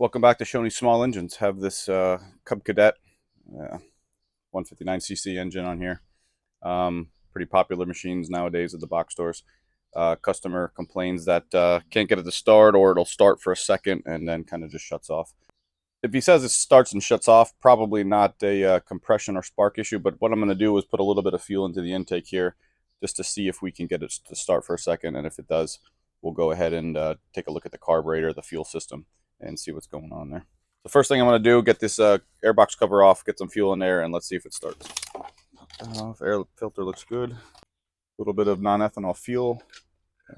Welcome back to Shoney's Small Engines. Have this Cub Cadet 159cc engine on here. Pretty popular machines nowadays at the box stores. Customer complains that can't get it to start, or it'll start for a second and then kind of just shuts off. If he says it starts and shuts off, probably not a compression or spark issue, but what I'm going to do is put a little bit of fuel into the intake here just to see if we can get it to start for a second, and if it does, we'll go ahead and take a look at the carburetor, the fuel system, and see what's going on there. The first thing I'm going to do, get this airbox cover off, get some fuel in there, and let's see if it starts. Air filter looks good. A little bit of non-ethanol fuel.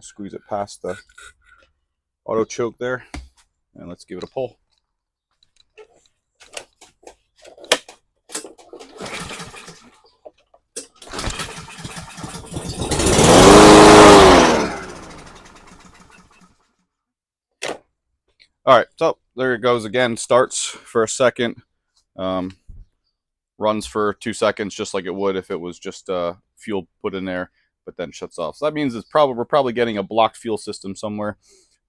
Squeeze it past the auto choke there, and let's give it a pull. All right, so there it goes again. Starts for a second, runs for 2 seconds, just like it would if it was just fuel put in there, but then shuts off. So that means we're probably getting a blocked fuel system somewhere.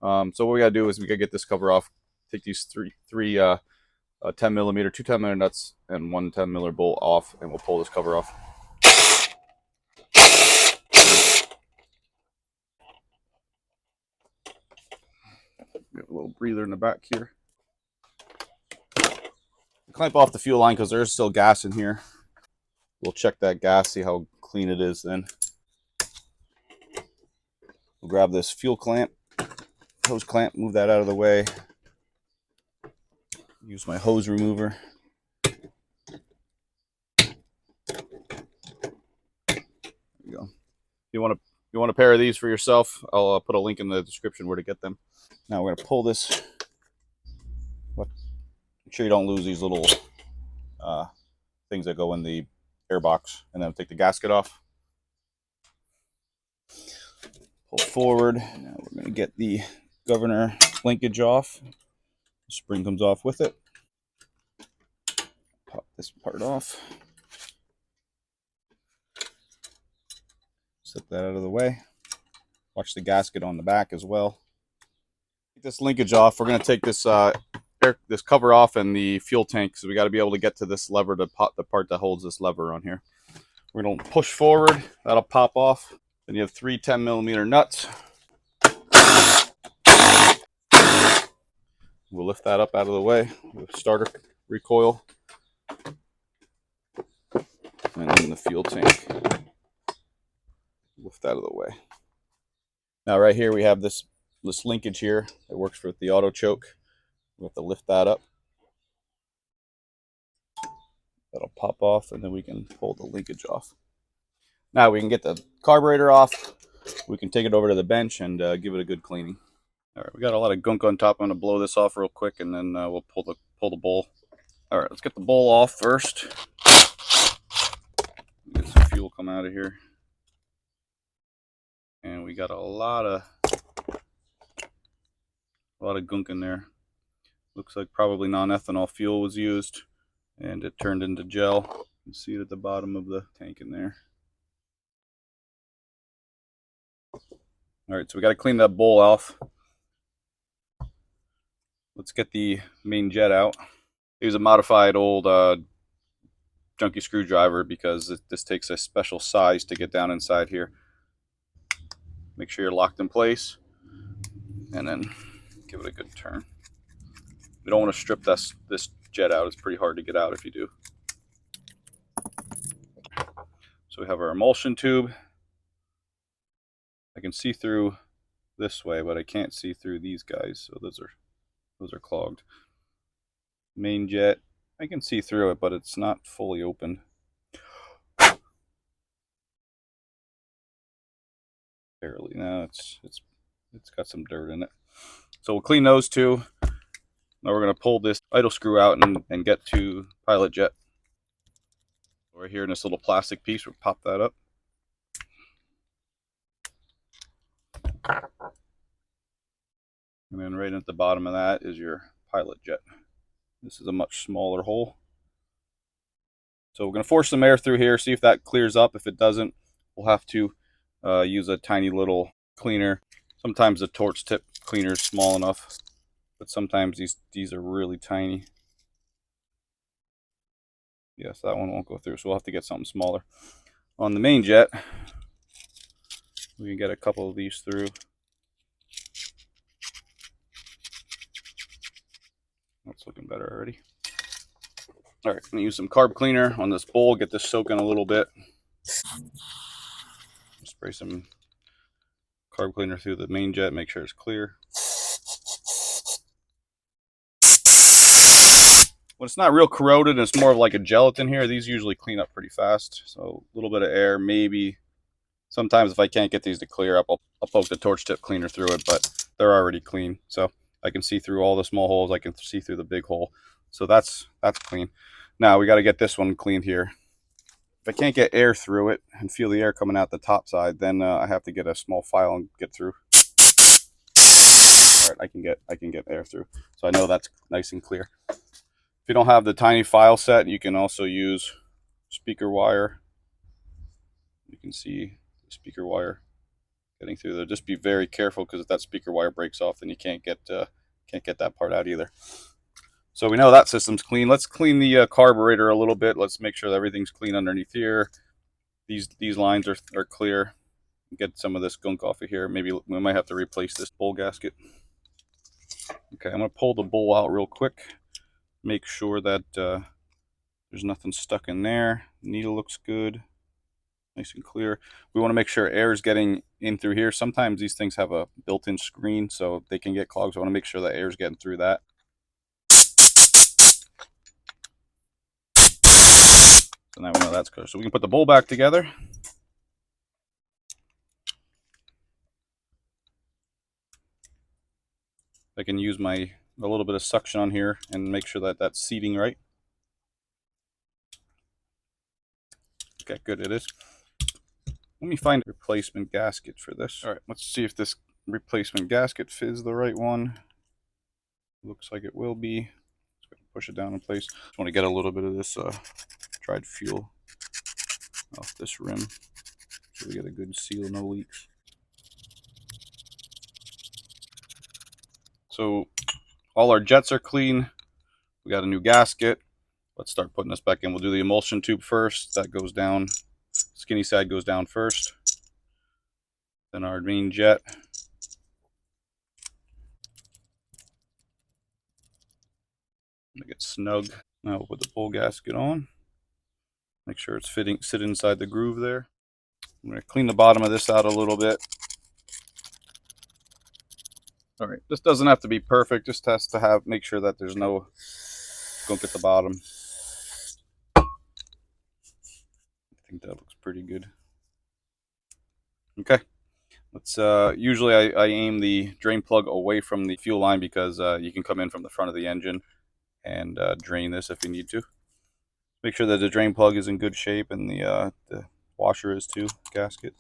So what we gotta do is we gotta get this cover off. Take these three 10 millimeter, 2 10 millimeter nuts, and 1 10 millimeter bolt off, and we'll pull this cover off. Get a little breather in the back here. Clamp off the fuel line because there's still gas in here. We'll check that gas, see how clean it is then. We'll grab this fuel clamp, hose clamp, move that out of the way. Use my hose remover. There you go. If you want a pair of these for yourself, I'll put a link in the description where to get them. Now we're going to pull this. Make sure you don't lose these little things that go in the airbox, and then take the gasket off. Pull forward. Now we're going to get the governor linkage off. The spring comes off with it. Pop this part off. Set that out of the way. Watch the gasket on the back as well. Take this linkage off. We're going to take this this cover off and the fuel tank, so we got to be able to get to this lever, to pop the part that holds this lever on here. We're going to push forward. That'll pop off. Then you have 3 10 millimeter nuts. We'll lift that up out of the way with starter recoil, and then the fuel tank. Lift that out of the way. Now right here we have this linkage here that works with the auto choke. We have to lift that up. That'll pop off, and then we can pull the linkage off. Now we can get the carburetor off. We can take it over to the bench and give it a good cleaning. All right, we got a lot of gunk on top. I'm going to blow this off real quick, and then we'll pull the bowl. All right, let's get the bowl off first. Get some fuel come out of here. And we got a lot of gunk in there. Looks like probably non-ethanol fuel was used, and it turned into gel. You can see it at the bottom of the tank in there. All right, so we got to clean that bowl off. Let's get the main jet out. Use a modified old junky screwdriver, because this takes a special size to get down inside here. Make sure you're locked in place, and then give it a good turn. We don't want to strip this jet out. It's pretty hard to get out if you do. So we have our emulsion tube. I can see through this way, but I can't see through these guys, so those are clogged. Main jet, I can see through it, but it's not fully open. Barely. No, it's got some dirt in it. So we'll clean those two. Now we're going to pull this idle screw out and get to pilot jet. Right here in this little plastic piece, we'll pop that up. And then right at the bottom of that is your pilot jet. This is a much smaller hole. So we're going to force some air through here, see if that clears up. If it doesn't, we'll have to use a tiny little cleaner. Sometimes the torch tip cleaner is small enough. but sometimes these are really tiny. Yes, that one won't go through, so we'll have to get something smaller. On the main jet, we can get a couple of these through. That's looking better already. All right, I'm gonna use some carb cleaner on this bowl, get this soaking a little bit. Spray some carb cleaner through the main jet, make sure it's clear. When it's not real corroded and it's more of like a gelatin here, these usually clean up pretty fast. So a little bit of air, maybe. Sometimes if I can't get these to clear up, I'll poke the torch tip cleaner through it, but they're already clean. So I can see through all the small holes. I can see through the big hole. So that's clean. Now we got to get this one cleaned here. If I can't get air through it and feel the air coming out the top side, then I have to get a small file and get through. All right, I can get air through. So I know that's nice and clear. If you don't have the tiny file set, you can also use speaker wire. You can see the speaker wire getting through there. Just be very careful, because if that speaker wire breaks off, then you can't get that part out either. So we know that system's clean. Let's clean the carburetor a little bit. Let's make sure that everything's clean underneath here. These lines are clear. Get some of this gunk off of here. Maybe we might have to replace this bowl gasket. Okay, I'm gonna pull the bowl out real quick. Make sure that there's nothing stuck in there. Needle looks good, nice and clear. We want to make sure air is getting in through here. Sometimes these things have a built-in screen, so they can get clogged. So I want to make sure that air is getting through that. So now we know that's good. So we can put the bowl back together. I can use a little bit of suction on here and make sure that that's seating right. Okay, good, it is. Let me find a replacement gasket for this. All right, let's see if this replacement gasket fits the right one. Looks like it will be. Let's push it down in place. Just want to get a little bit of this dried fuel off this rim so we get a good seal, no leaks. So all our jets are clean. We got a new gasket. Let's start putting this back in. We'll do the emulsion tube first. That goes down. Skinny side goes down first. Then our main jet. Make it snug. Now we'll put the bowl gasket on. Make sure it's sit inside the groove there. I'm going to clean the bottom of this out a little bit. All right, this doesn't have to be perfect. Just has to make sure that there's no gunk at the bottom. I think that looks pretty good. Okay, let's. Usually I aim the drain plug away from the fuel line, because you can come in from the front of the engine and drain this if you need to. Make sure that the drain plug is in good shape, and the washer is too, gasket.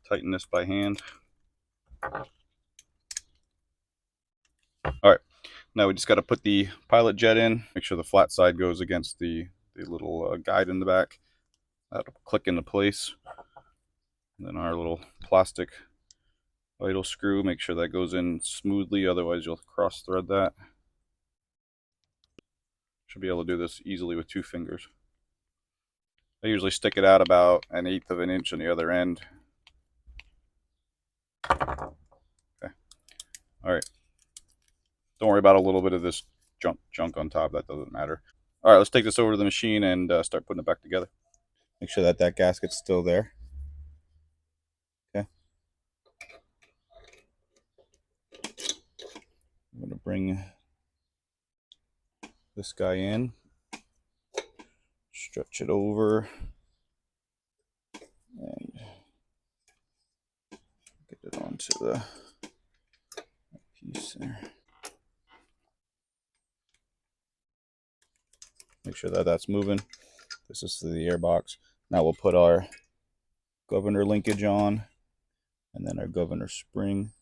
Tighten this by hand. All right, now we just got to put the pilot jet in. Make sure the flat side goes against the little guide in the back. That'll click into place. And then our little plastic idle screw, make sure that goes in smoothly, otherwise you'll cross thread that. Should be able to do this easily with 2 fingers. I usually stick it out about 1/8 of an inch on the other end. Okay. All right. Don't worry about a little bit of this junk on top. That doesn't matter. All right, let's take this over to the machine and start putting it back together. Make sure that gasket's still there. Okay. I'm going to bring this guy in, stretch it over, and get it onto the piece there. Make sure that that's moving. This is the air box. Now we'll put our governor linkage on, and then our governor spring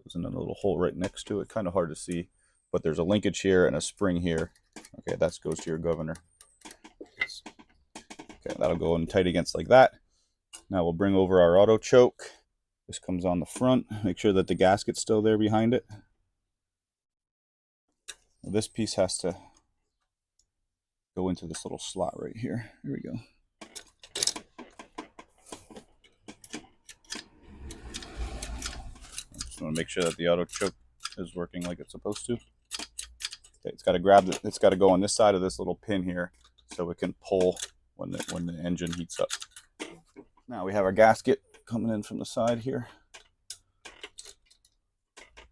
goes in a little hole right next to it. Kind of hard to see, but there's a linkage here and a spring here. Okay, that goes to your governor. Okay, that'll go in tight against like that. Now we'll bring over our auto choke. This comes on the front. Make sure that the gasket's still there behind it. This piece has to go into this little slot right here. Here we go. Just want to make sure that the auto choke is working like it's supposed to. Okay, it's got to grab it. It's got to go on this side of this little pin here, so it can pull when the engine heats up. Now we have our gasket coming in from the side here.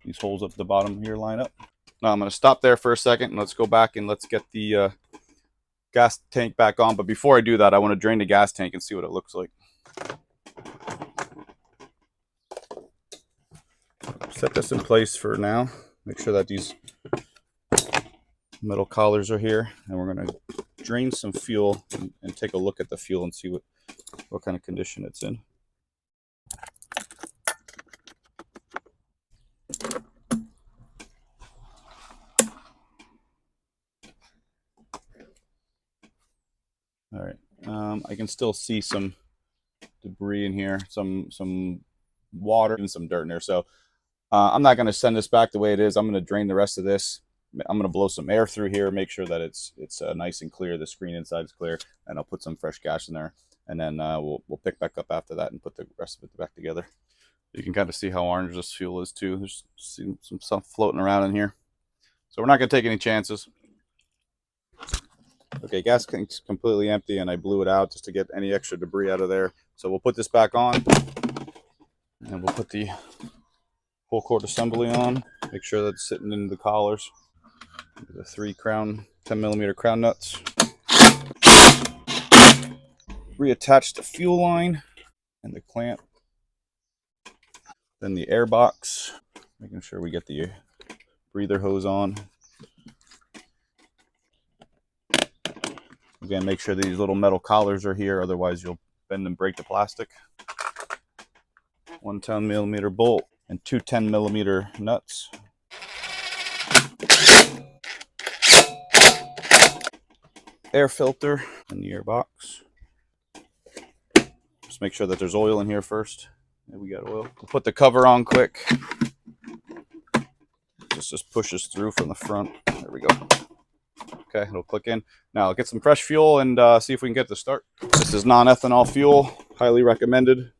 These holes up the bottom here line up. Now I'm going to stop there for a second and let's go back and let's get the gas tank back on. But before I do that, I want to drain the gas tank and see what it looks like. Set this in place for now. Make sure that these metal collars are here, and we're going to drain some fuel and take a look at the fuel and see what kind of condition it's in. All right, I can still see some debris in here, some water and some dirt in there. So I'm not going to send this back the way it is. I'm going to drain the rest of this. I'm going to blow some air through here, make sure that it's nice and clear. The screen inside is clear, and I'll put some fresh gas in there, and then we'll pick back up after that and put the rest of it back together. You can kind of see how orange this fuel is too. There's some stuff floating around in here, so we're not going to take any chances. Okay, gas tank's completely empty, and I blew it out just to get any extra debris out of there. So we'll put this back on, and we'll put the full cord assembly on. Make sure that's sitting in the collars. The 3 crown 10mm crown nuts. Reattach the fuel line and the clamp. Then the air box. Making sure we get the breather hose on. Again, make sure these little metal collars are here, otherwise you'll bend and break the plastic. 1 10mm bolt and 2 10mm nuts. Air filter in the air box. Just make sure that there's oil in here first. There we got oil. We'll put the cover on quick. Just pushes through from the front. There we go. Okay, it'll click in. Now I'll get some fresh fuel and see if we can get it to start. This is non-ethanol fuel, highly recommended.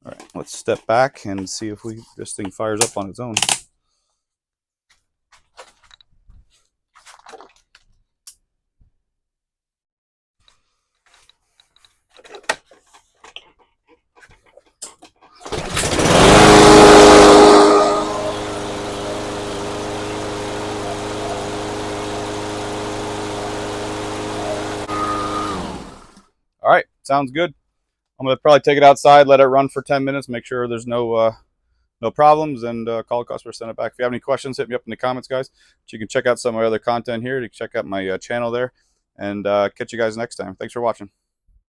All right, let's step back and see if this thing fires up on its own. All right, sounds good. I'm going to probably take it outside, let it run for 10 minutes, make sure there's no problems, and call a customer, send it back. If you have any questions, hit me up in the comments, guys. But you can check out some of my other content here. You can check out my channel there, and catch you guys next time. Thanks for watching.